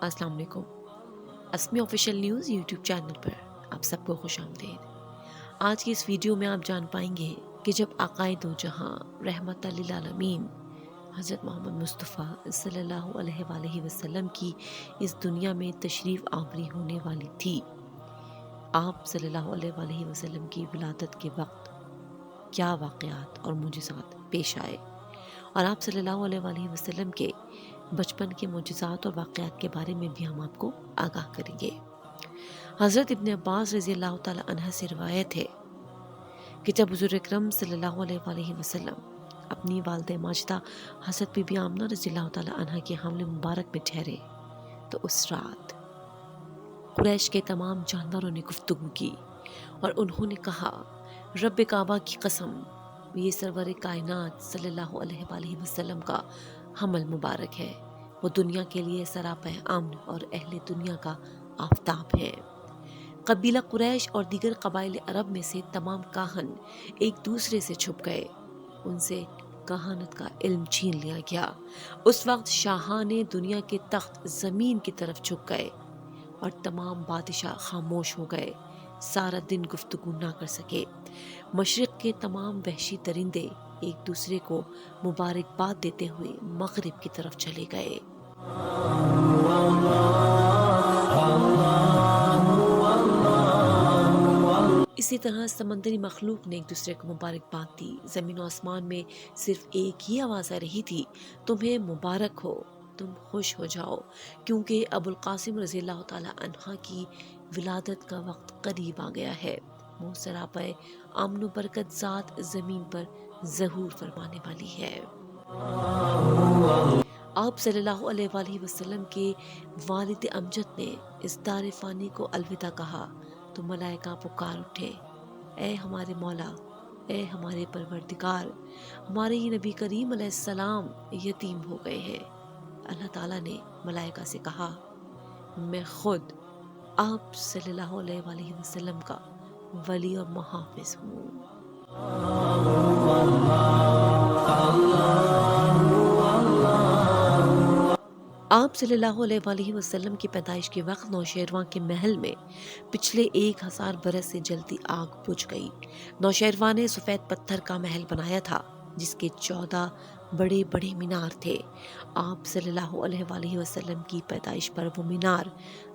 अस्सलाम वालेकुम। असमी official news YouTube channel पर आप सबको खुश आमदीद। आज की इस वीडियो में आप जान पाएंगे कि जब आकाए दो जहां रहमत लिल आलमीन हज़रत मोहम्मद मुस्तफ़ा सल्लल्लाहु अलैहि वसल्लम की इस दुनिया में तशरीफ़ आवरी होने वाली थी, आप सल्लल्लाहु अलैहि वसल्लम की विलादत के वक्त क्या वाक़यात और मुजिज़ात पेश आए और आप सल्लल्लाहु अलैहि वसल्लम के बचपन के मुजिज़ात और वाक़यात के बारे में भी हम आपको आगाह करेंगे। हज़रत इब्न अब्बास रज़ियल्लाहु ताला अन्हा से रिवायत है कि जब हुज़ूर अकरम सल्लल्लाहु अलैहि वसल्लम अपनी वालिदा माजिदा हज़रत बीबी आमना रज़ियल्लाहु ताला अन्हा के हमले मुबारक में ठहरे तो उस रात कुरैश के तमाम जानवरों ने गुफ्तगू की और उन्होंने कहा, रब काबा की कसम, ये सरवर कायनात सल्लल्लाहु अलैहि वसल्लम का हमल मुबारक है। वो दुनिया के लिए सरापा अमन और अहले दुनिया का आफताब है। कबीला कुरैश और दीगर कबाइल अरब में से तमाम काहन एक दूसरे से छुप गए। उनसे कहानत का इल्म छीन लिया गया। उस वक्त शाहाने दुनिया के तख्त जमीन की तरफ झुक गए और तमाम बादशाह खामोश हो गए। सारा दिन गुफ्तगू ना कर सके। मशरिक के तमाम वहशी दरिंदे एक दूसरे को मुबारकबाद देते हुए मगरिब की तरफ चले गए। इसी तरह समंदरी मखलूक ने एक दूसरे को मुबारकबाद दी। ज़मीन और आसमान में सिर्फ एक ही आवाज़ आ रही थी, तुम्हें मुबारक हो, तुम खुश हो जाओ, क्योंकि अबुल कासिम रज़ियल्लाहु ताला अन्हा की विलादत का वक्त करीब आ गया है। वो सरापे अमन बरकत ज़ात ज़मीन पर ज़हूर फरमाने वाली है। आप सल्लल्लाहु अलैहि वसल्लम के वालिद अमजद ने इस दार फ़ानी को अलविदा कहा तो मलाइका पुकार उठे, ए हमारे मौला, ए हमारे परवरदिगार, हमारे ही नबी करीम अलैहिस्सलाम यतीम हो गए हैं। अल्लाह ताला ने मलाइका से कहा, मैं खुद आप सल्लल्लाहु अलैहि वसल्लम का वली और मुहाफ़िज़ हूँ। आप सल्लल्लाहु अलैहि वसल्लम की पैदाइश के वक्त नौशेरवां के महल में पिछले 1000 बरस से जलती आग बुझ गई। नौशेरवां ने सफ़ेद पत्थर का महल बनाया था जिसके 14 बड़े बड़े मीनार थे। आप सल्लल्लाहु अलैहि वसल्लम की पैदाइश पर वो मीनार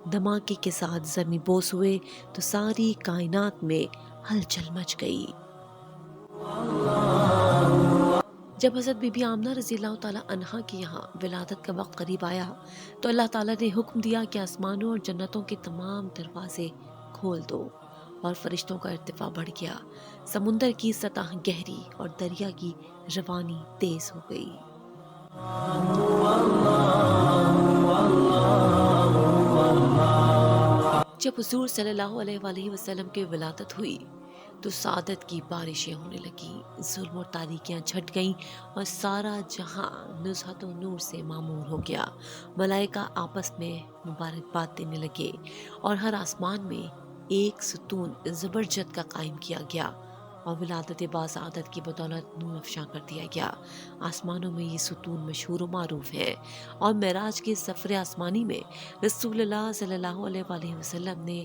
धमाके के साथ ज़मी बोस हुए तो सारी कायनात में हलचल मच गई। जब हज़रत बीबी आमना रज़ियल्लाहु ताला अन्हा की यहाँ विलादत का वक्त करीब आया तो अल्लाह ताला ने हुक्म दिया कि आसमानों और जन्नतों के तमाम दरवाजे खोल दो और फरिश्तों का इर्तिफा बढ़ गया। समुंदर की सतह गहरी और दरिया की रवानी तेज हो गई। जब हुज़ूर सल्लल्लाहु अलैहि वसल्लम की विलादत हुई तो सादत की बारिशें होने लगी, जुल्म और तारीकियां छट गईं और सारा जहां नुज़हत और नूर से मामूर हो गया। मलाइका आपस में मुबारकबाद देने लगे और हर आसमान में एक सुतून ज़बरजद का कायम किया गया और विलादत बाज़ादत की बदौलत नूर अफ़शा कर दिया गया। आसमानों में ये सुतून मशहूर व मारूफ है और मेराज के सफ़र आसमानी में रसूलुल्लाह सल्लल्लाहु अलैहि वसल्लम ने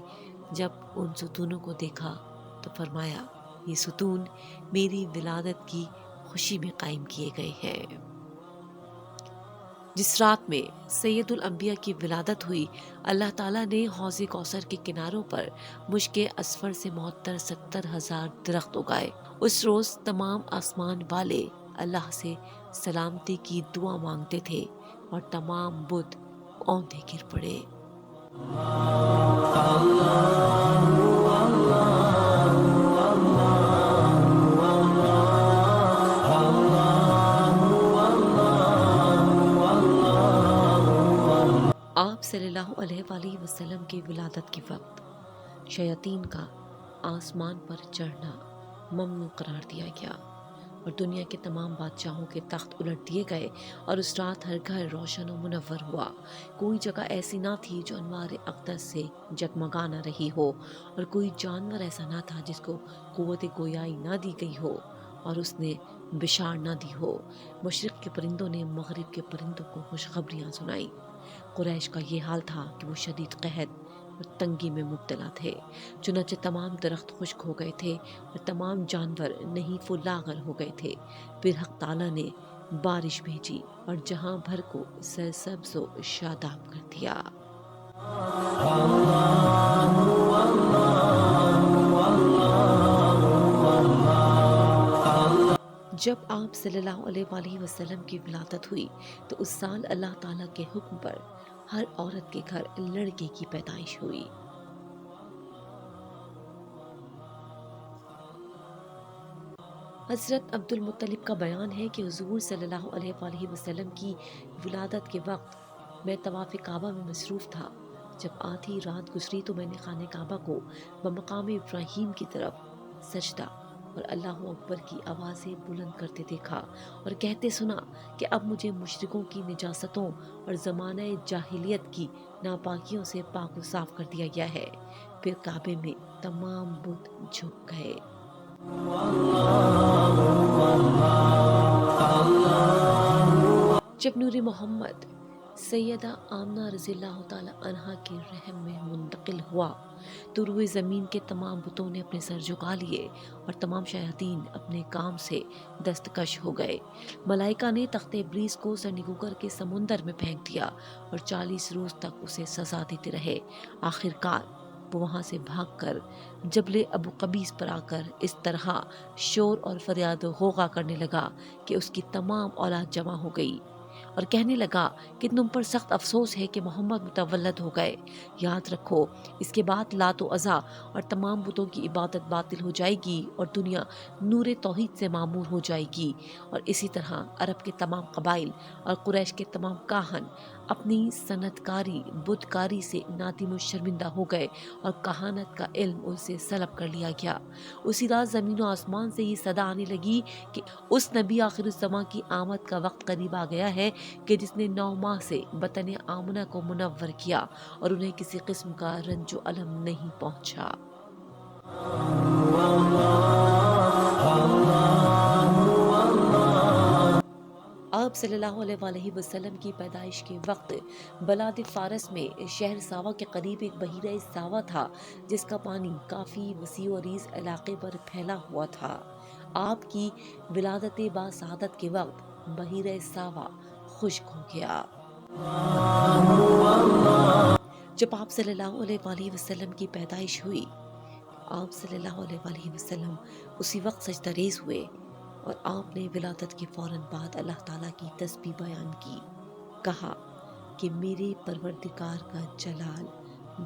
जब उन सुतूनों को देखा तो फरमाया, ये सुतून मेरी विलादत की खुशी में कायम किए गए हैं। जिस रात में सैयदुल अंबिया की विलादत हुई, अल्लाह ताला ने हौज़ कौसर के किनारों पर मुश्क असफर से मुअत्तर 70,000 दरख्त उगाए। उस रोज तमाम आसमान वाले अल्लाह से सलामती की दुआ मांगते थे और तमाम बुत औंधे गिर पड़े। आप सल्लल्लाहु अलैहि वसल्लम की विलादत के वक्त शयातीन का आसमान पर चढ़ना ममनू करार दिया गया और दुनिया के तमाम बादशाहों के तख्त उलट दिए गए और उस रात हर घर रोशन और मुनव्वर हुआ। कोई जगह ऐसी ना थी जो अनवार अक़दस से जगमगा ना रही हो और कोई जानवर ऐसा ना था जिसको क़ुव्वत गोयाई ना दी गई हो और उसने बिशार ना दी हो। मशरिक़ के परिंदों ने मगरिब के परिंदों को खुशखबरियाँ सुनाई। قریش کا یہ حال تھا کہ وہ شدید قحط اور تنگی میں مبتلا تھے، چنانچہ تمام درخت خشک ہو گئے تھے اور تمام جانور نحیف و لاغر ہو گئے تھے۔ پھر حق تعالیٰ نے بارش بھیجی اور جہاں بھر کو سرسبز و شاداب کر دیا۔ جب آپ صلی اللہ علیہ وآلہ وسلم کی ولادت ہوئی تو اس سال اللہ تعالیٰ کے حکم پر ہر عورت کے گھر لڑکے کی پیدائش ہوئی۔ حضرت عبد المطلب کا بیان ہے کہ حضور صلی اللہ علیہ وآلہ وسلم کی ولادت کے وقت میں طواف کعبہ میں مصروف تھا۔ جب آدھی رات گزری تو میں نے خانہ کعبہ کو بمقام ابراہیم کی طرف سجدہ اور اللہ اکبر کی آوازیں بلند کرتے دیکھا اور کہتے سنا کہ اب مجھے مشرکوں کی نجاستوں اور زمانہ جاہلیت کی ناپاکیوں سے پاک و صاف کر دیا گیا ہے۔ پھر کعبے میں تمام بت جھک گئے۔ جب نور محمد سیدہ آمنہ رضی اللہ تعالی عنہا کے رحم میں منتقل ہوا تو روئے زمین کے تمام بتوں نے اپنے سر جھکا لیے اور تمام شیاطین اپنے کام سے دستکش ہو گئے۔ ملائکہ نے تخت ابلیس کو سرنگو کے سمندر میں پھینک دیا اور 40 روز تک اسے سزا دیتے رہے۔ آخر کار وہ وہاں سے بھاگ کر جبل ابو قبیس پر آ کر اس طرح شور اور فریاد و غوغا کرنے لگا کہ اس کی تمام اولاد جمع ہو گئی اور کہنے لگا کہ تم پر سخت افسوس ہے کہ محمد متولد ہو گئے۔ یاد رکھو اس کے بعد لات و عزا اور تمام بتوں کی عبادت باطل ہو جائے گی اور دنیا نور توحید سے معمور ہو جائے گی۔ اور اسی طرح عرب کے تمام قبائل اور قریش کے تمام کاہن اپنی صنعت کاری بت کاری سے نادم و شرمندہ ہو گئے اور کہانت کا علم ان سے سلب کر لیا گیا۔ اسی رات زمین و آسمان سے یہ صدا آنے لگی کہ اس نبی آخر الزماں کی آمد کا وقت قریب آ گیا ہے کہ جس نے 9 ماہ سے بطن آمنہ کو منور کیا اور انہیں کسی قسم کا رنج و الم نہیں پہنچا۔ آپ صلی اللہ علیہ وآلہ وسلم کی پیدائش کے وقت بلاد فارس میں شہر ساوا کے قریب ایک بحیرہ ساوا تھا جس کا پانی کافی وسیع و عریض علاقے پر پھیلا ہوا تھا۔ آپ کی ولادت با سعادت کے وقت بحیرہ ساوا خشک ہو گیا۔ جب آپ صلی اللہ علیہ وآلہ وسلم کی پیدائش ہوئی آپ صلی اللہ علیہ وآلہ وسلم اسی وقت سجدہ ریز ہوئے اور آپ نے ولادت کے فوراً بعد اللہ تعالیٰ کی تسبیح بیان کی۔ کہا کہ میرے پروردگار کا جلال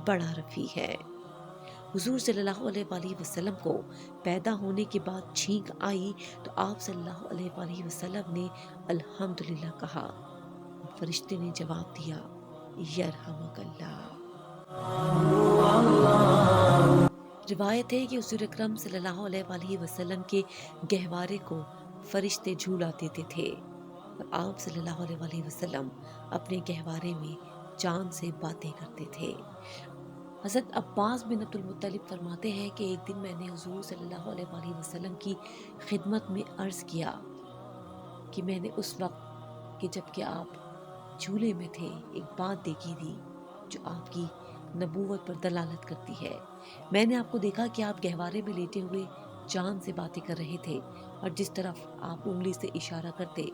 بڑا رفیع ہے۔ حضور صلی اللہ علیہ وآلہ وسلم کو پیدا ہونے کے بعد چھینک آئی تو آپ صلی اللہ علیہ وآلہ وسلم نے الحمدللہ کہا۔ فرشتے نے جواب دیا یرحمک اللہ۔ روایت ہے کہ حضور اکرم صلی اللہ علیہ وآلہ وسلم کے گہوارے کو فرشتے جھولا دیتے تھے اور آپ صلی اللہ علیہ وآلہ وسلم اپنے گہوارے میں چاند سے باتیں کرتے تھے۔ حضرت عباس بن عبد المطلب فرماتے ہیں کہ ایک دن میں نے حضور صلی اللہ علیہ وآلہ وسلم کی خدمت میں عرض کیا کہ میں نے اس وقت کہ جب کہ آپ جھولے میں تھے ایک بات دیکھی تھی جو آپ کی نبوت پر دلالت کرتی ہے۔ میں نے آپ کو دیکھا کہ آپ گہوارے میں لیٹے ہوئے چاند سے باتیں کر رہے تھے اور جس طرف آپ انگلی سے اشارہ کرتے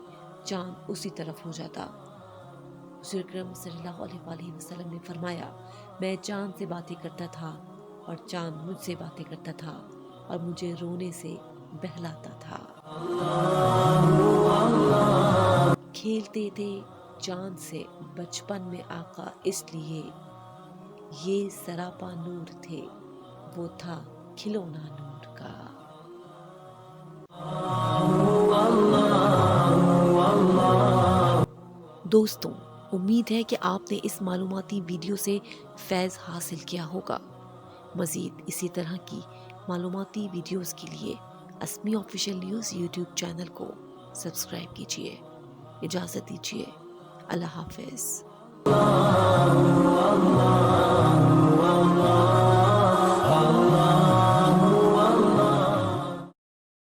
چاند اسی طرف ہو جاتا۔ حضور اکرم صلی اللہ علیہ وآلہ وسلم نے فرمایا میں چاند سے باتیں کرتا تھا اور چاند مجھ سے باتیں کرتا تھا اور مجھے رونے سے بہلاتا تھا۔ کھیلتے تھے چاند سے بچپن میں آقا اس لیے یہ سراپا نور تھے وہ تھا کھلونا نور کا۔ دوستوں امید ہے کہ آپ نے اس معلوماتی ویڈیو سے فیض حاصل کیا ہوگا۔ مزید اسی طرح کی معلوماتی ویڈیوز کے لیے اسمی آفیشیل نیوز یوٹیوب چینل کو سبسکرائب کیجیے۔ اجازت دیجیے، اللہ حافظ۔